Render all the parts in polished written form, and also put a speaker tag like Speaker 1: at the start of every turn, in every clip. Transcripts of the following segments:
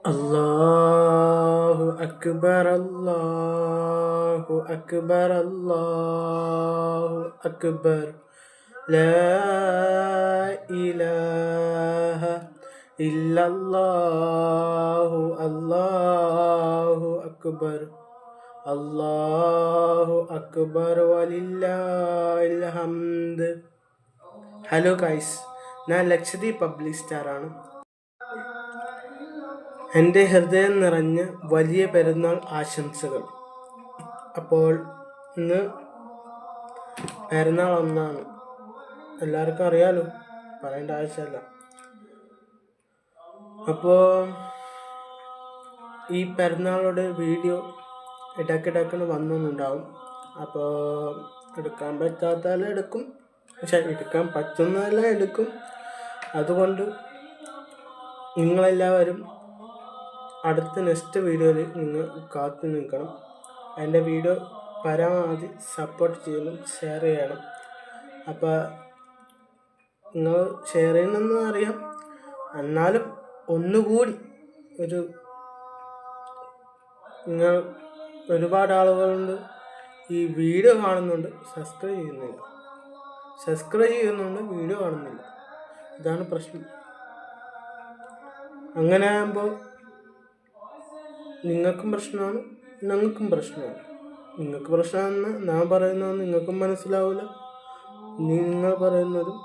Speaker 1: അല്ലാഹു അക്ബർ അല്ലാഹു അക്ബർ അല്ലാഹു അക്ബർ ലാ ഇലാഹ ഇല്ലല്ലാഹു അല്ലാഹു അക്ബർ വലില്ലാഹിൽ ഹംദ്. ഹലോ ഗൈസ്, ഞാൻ ലക്ഷദ്വീപ് പബ്ലിക് സ്റ്റാറാണ്. എൻ്റെ ഹൃദയം നിറഞ്ഞ വലിയ പെരുന്നാൾ ആശംസകൾ. അപ്പോൾ ഇന്ന് പെരുന്നാൾ ഒന്നാണ്, എല്ലാവർക്കും അറിയാലോ, പറയേണ്ട ആവശ്യമില്ല. അപ്പോൾ ഈ പെരുന്നാളുടെ വീഡിയോ ഇടയ്ക്കിടയ്ക്ക് വന്നുണ്ടാവും. അപ്പോൾ എടുക്കാൻ പറ്റാത്തതെല്ലാം എടുക്കും, പക്ഷെ എടുക്കാൻ പറ്റുന്നതെല്ലാം എടുക്കും. അതുകൊണ്ട് നിങ്ങളെല്ലാവരും അടുത്ത നെക്സ്റ്റ് വീഡിയോയിൽ നിങ്ങൾ കാത്തു നിൽക്കണം. എൻ്റെ വീഡിയോ പരമാവധി സപ്പോർട്ട് ചെയ്യണം, ഷെയർ ചെയ്യണം. അപ്പോൾ നിങ്ങൾ ഷെയർ ചെയ്യണമെന്ന് അറിയാം, എന്നാലും ഒന്നുകൂടി നിങ്ങൾ ഒരുപാട് ആളുകളുണ്ട് ഈ വീഡിയോ കാണുന്നുണ്ട്, സബ്സ്ക്രൈബ് ചെയ്യുന്നുണ്ട്, വീഡിയോ കാണുന്നില്ല. ഇതാണ് പ്രശ്നം. അങ്ങനെ ആകുമ്പോൾ നിങ്ങൾക്കും പ്രശ്നമാണ്, ഞങ്ങൾക്കും പ്രശ്നമാണ്. നിങ്ങൾക്ക് പ്രശ്നമാണെന്ന് ഞാൻ പറയുന്നത് നിങ്ങൾക്കും മനസ്സിലാവില്ല, നിങ്ങൾ പറയുന്നതും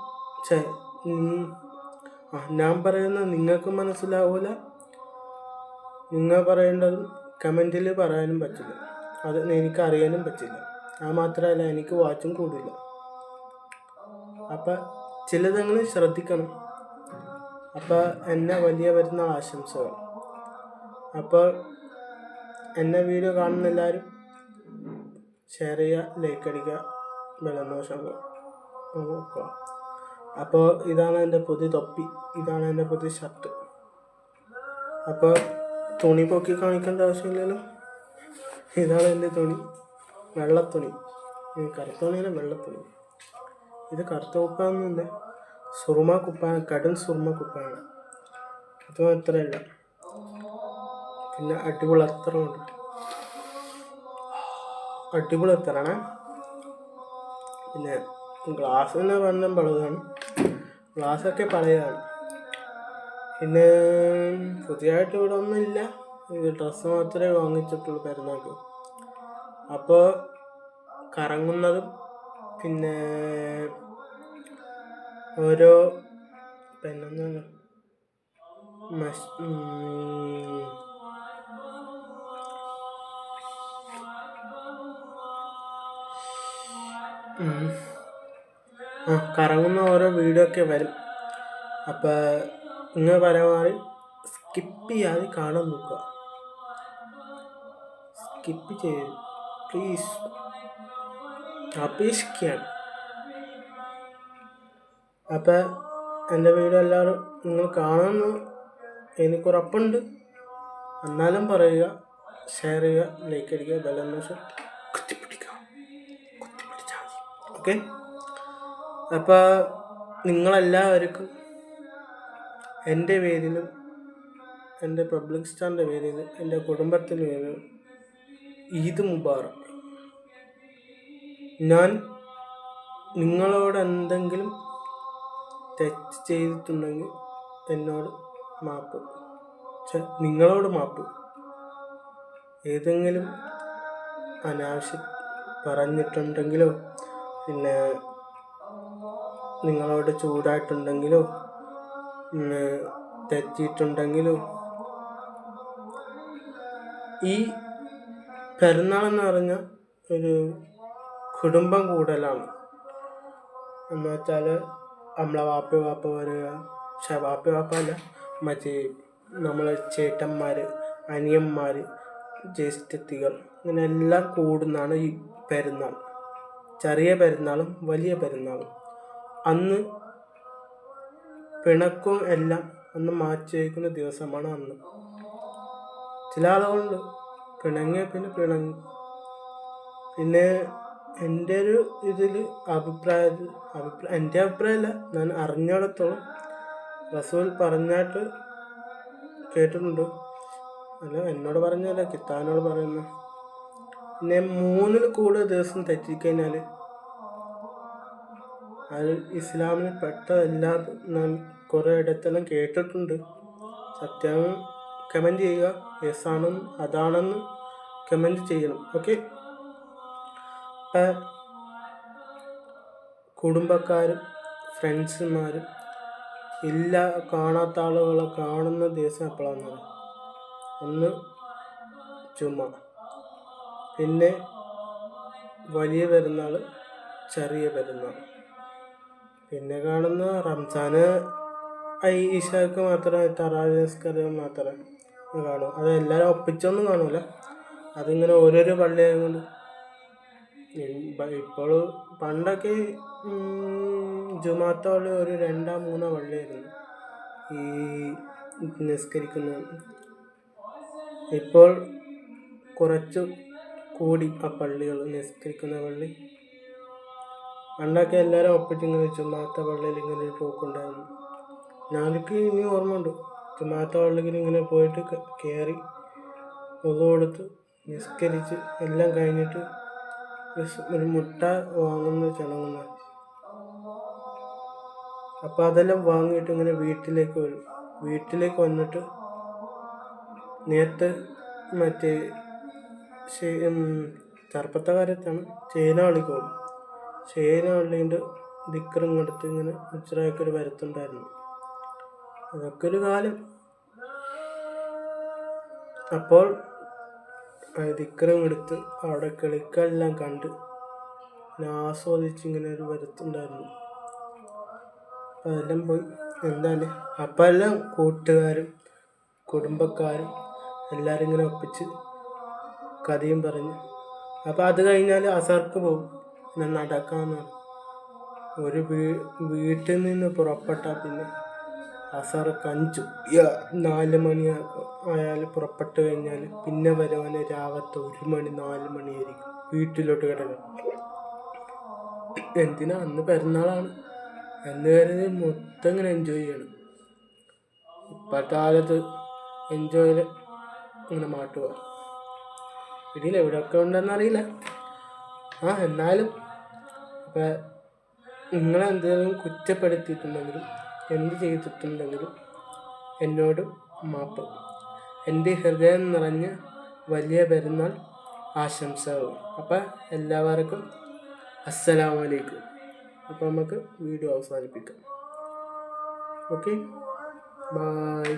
Speaker 1: ഞാൻ പറയുന്നത് നിങ്ങൾക്കും മനസ്സിലാവില്ല. നിങ്ങൾ പറയേണ്ടതും കമൻറ്റിൽ പറയാനും പറ്റില്ല, അത് എനിക്ക് അറിയാനും പറ്റില്ല. അത് മാത്രമല്ല, എനിക്ക് വാച്ചും കൂടില്ല. അപ്പം ചിലതെങ്കിലും ശ്രദ്ധിക്കണം. അപ്പോൾ എന്നെ വലിയ പെരുന്നാൾ ആശംസകൾ. അപ്പോൾ എന്നെ വീഡിയോ കാണുന്ന എല്ലാവരും ഷെയർ ചെയ്യുക, ലൈക്ക് അടിക്കുക, ബെല്ലൈക്കൺ നോക്കുക. അപ്പോൾ ഇതാണ് എൻ്റെ പുതിയ തൊപ്പി, ഇതാണ് എൻ്റെ പുതിയ ഷർട്ട്. അപ്പോൾ തുണി പൊക്കി കാണിക്കേണ്ട ആവശ്യമില്ലല്ലോ. ഇതാണ് എൻ്റെ തുണി, വെള്ളത്തുണി. കറുത്ത തുണിയല്ല, വെള്ളത്തുണി. ഇത് കറുത്ത കുപ്പായൊന്നുമില്ല, സുറുമ കുപ്പായാണ്, കടും സുറുമ കുപ്പായാണ്. അത് മാത്രമല്ല, പിന്നെ അടിപൊളി അത്തറുണ്ട്, അടിപൊളി അത്തറാണ്. പിന്നെ ഗ്ലാസ് തന്നെ പറഞ്ഞാൽ പഴയതാണ്, ഗ്ലാസ്സൊക്കെ പഴയതാണ്. പിന്നെ പുതിയതായിട്ട് ഇവിടെ ഒന്നുമില്ല, ഇത് ഡ്രസ്സ് മാത്രമേ വാങ്ങിച്ചിട്ടുള്ളൂ പെരുന്നാൾക്ക്. അപ്പോൾ കറങ്ങുന്നതും പിന്നെ ഓരോ പിന്നെ കറങ്ങുന്ന ഓരോ വീഡിയോ ഒക്കെ വരും. അപ്പോൾ നിങ്ങൾ പരമാവധി സ്കിപ്പ് ചെയ്യാതെ കാണാൻ നോക്കുക, സ്കിപ്പ് ചെയ്ത് പ്ലീസ് അപേക്ഷിക്കുകയാണ്. അപ്പം എൻ്റെ വീഡിയോ എല്ലാവരും നിങ്ങൾ കാണുമെന്ന് എനിക്കുറപ്പുണ്ട്. എന്നാലും പറയുക, ഷെയർ ചെയ്യുക, ലൈക്ക് അടിക്കുക, ബെല്ലൈക്കൺ കുത്തിപ്പിടിച്ചാൽ മതി. ഓക്കെ. അപ്പോൾ നിങ്ങളെല്ലാവർക്കും എൻ്റെ പേരിലും എൻ്റെ പബ്ലിക് സ്റ്റാറിൻ്റെ പേരിലും എൻ്റെ കുടുംബത്തിൻ്റെ പേരിലും ഈദ് മുബാറക്. ഞാൻ നിങ്ങളോട് എന്തെങ്കിലും തെറ്റ് ചെയ്തിട്ടുണ്ടെങ്കിൽ എന്നോട് മാപ്പ്, നിങ്ങളോട് മാപ്പ്. ഏതെങ്കിലും അനാവശ്യം പറഞ്ഞിട്ടുണ്ടെങ്കിലോ, പിന്നെ നിങ്ങളോട് ചൂടായിട്ടുണ്ടെങ്കിലോ, തെറ്റിയിട്ടുണ്ടെങ്കിലോ. ഈ പെരുന്നാളെന്ന് പറഞ്ഞാൽ ഒരു കുടുംബം കൂടലാണ്. എന്ന് വെച്ചാൽ നമ്മളെ വാപ്പ വരിക, വാപ്പ അല്ല, മറ്റേ നമ്മളെ ചേട്ടന്മാർ, അനിയന്മാർ, ജ്യേഷ്ഠത്തികൾ, ഇങ്ങനെ എല്ലാം കൂടുന്നതാണ് ഈ പെരുന്നാൾ. ചെറിയ പെരുന്നാളും വലിയ പെരുന്നാളും. അന്ന് പിണക്കവും എല്ലാം അന്ന് മാറ്റി വയ്ക്കുന്ന ദിവസമാണ് അന്ന്. ചില ആളുകളുണ്ട് പിണങ്ങിയ പിന്നെ പിണങ്ങി. പിന്നെ എൻ്റെ ഒരു ഇതിൽ എൻ്റെ അഭിപ്രായമല്ല, ഞാൻ അറിഞ്ഞിടത്തോളം റസൂൽ പറഞ്ഞായിട്ട് കേട്ടിട്ടുണ്ട്, അല്ല, എന്നോട് പറഞ്ഞല്ല, കിത്താനോട് പറയുന്നു. പിന്നെ 3-ൽ കൂടുതൽ ദിവസം തെറ്റിക്കഴിഞ്ഞാൽ അത് ഇസ്ലാമിന് പെട്ടതല്ല. ഞാൻ കുറേ ഇടത്തെല്ലാം കേട്ടിട്ടുണ്ട്. സത്യം കമൻറ്റ് ചെയ്യുക. യെസ് ആണെന്ന് അതാണെന്ന് കമൻറ്റ് ചെയ്യണം. ഓക്കെ. ഇപ്പം കുടുംബക്കാരും ഫ്രണ്ട്സുമാരും കാണാത്ത ആളുകളെ കാണുന്ന ദിവസം എപ്പോഴാണെന്ന് പറയാം. ഒന്ന് ജുമ, പിന്നെ വലിയ പെരുന്നാൾ, ചെറിയ പെരുന്നാൾ, പിന്നെ കാണുന്ന റംസാന് ഈശാക്ക് മാത്രമേ തറാവീഹ് നിസ്കാരം മാത്രമേ കാണൂ. അത് എല്ലാവരും ഒപ്പിച്ചൊന്നും കാണൂല. അതിങ്ങനെ ഓരോരോ പള്ളിയായതുകൊണ്ട്. ഇപ്പോൾ പണ്ടൊക്കെ ജുമാഅത്തെ പള്ളി ഒരു 2-3 പള്ളിയായിരുന്നു ഈ നിസ്കരിക്കുന്നത്. ഇപ്പോൾ കുറച്ചു കൂടി ആ പള്ളികൾ, നിസ്കരിക്കുന്ന പള്ളി. പണ്ടൊക്കെ എല്ലാവരും ഒപ്പിച്ചിങ്ങനെ ജുമാഅത്തെ പള്ളിയിൽ ഇങ്ങനെ ഒരു പോക്കുണ്ടായിരുന്നു. ഞാനൊക്കെ ഇനി ഓർമ്മ ഉണ്ട്. ജുമാഅത്തെ പള്ളിയിൽ ഇങ്ങനെ പോയിട്ട് കയറി ഒതു കൊടുത്ത് നിസ്കരിച്ച് എല്ലാം കഴിഞ്ഞിട്ട് ഒരു മുട്ട വാങ്ങുന്ന ചടങ്ങുന്ന. അപ്പോൾ അതെല്ലാം വാങ്ങിയിട്ട് ഇങ്ങനെ വീട്ടിലേക്ക് വരും. വീട്ടിലേക്ക് വന്നിട്ട് നേരത്തെ മറ്റേ ചെറുപ്പത്തക്കാരത്താണ് ചേനാവള്ളിക്ക് പോകും. ചേനാവള്ളീൻ്റെ ദിക്കറും എടുത്ത് ഇങ്ങനെ ഉച്ചറായിക്കൊരു വരുത്തുണ്ടായിരുന്നു. അതൊക്കെ ഒരു കാലം. അപ്പോൾ ദിക്കറും എടുത്ത് അവിടെ കളിക്കെല്ലാം കണ്ട് ആസ്വദിച്ച് ഇങ്ങനെ ഒരു വരുത്തുണ്ടായിരുന്നു. അപ്പം അതെല്ലാം പോയി. എന്താണ് അപ്പം എല്ലാം കൂട്ടുകാരും കുടുംബക്കാരും എല്ലാവരും ഇങ്ങനെ ഒപ്പിച്ച് കഥയും പറഞ്ഞ്. അപ്പം അത് കഴിഞ്ഞാൽ അസർക്ക് പോകും. പിന്നെ നടക്കാമെന്ന് ഒരു വീട്ടിൽ നിന്ന് പുറപ്പെട്ടാൽ പിന്നെ അസർക്ക് 4 മണി ആയാൽ പുറപ്പെട്ട് കഴിഞ്ഞാൽ പിന്നെ വരുവാൻ രാവത്തെ 1 മണി 4 മണിയായിരിക്കും വീട്ടിലോട്ട് കിടക്കാൻ. എന്തിനാ? അന്ന് പെരുന്നാളാണ് എന്ന് കരുതി മൊത്തം ഇങ്ങനെ എൻജോയ് ചെയ്യണം. ഇപ്പോഴത്തെ കാലത്ത് എൻജോയ് ഇങ്ങനെ മാറ്റുക. ഇതിൽ എവിടെയൊക്കെ ഉണ്ടെന്നറിയില്ല. എന്നാലും ഇപ്പം നിങ്ങളെന്തെങ്കിലും കുറ്റപ്പെടുത്തിയിട്ടുണ്ടെങ്കിലും എന്ത് ചെയ്തിട്ടുണ്ടെങ്കിലും എന്നോട് മാപ്പ്. എൻ്റെ ഹൃദയം നിറഞ്ഞ വലിയ പെരുന്നാൾ ആശംസകൾ. അപ്പം എല്ലാവർക്കും അസ്സലാമു അലൈക്കും. അപ്പോൾ നമുക്ക് വീഡിയോ അവസാനിപ്പിക്കാം. Okay, by.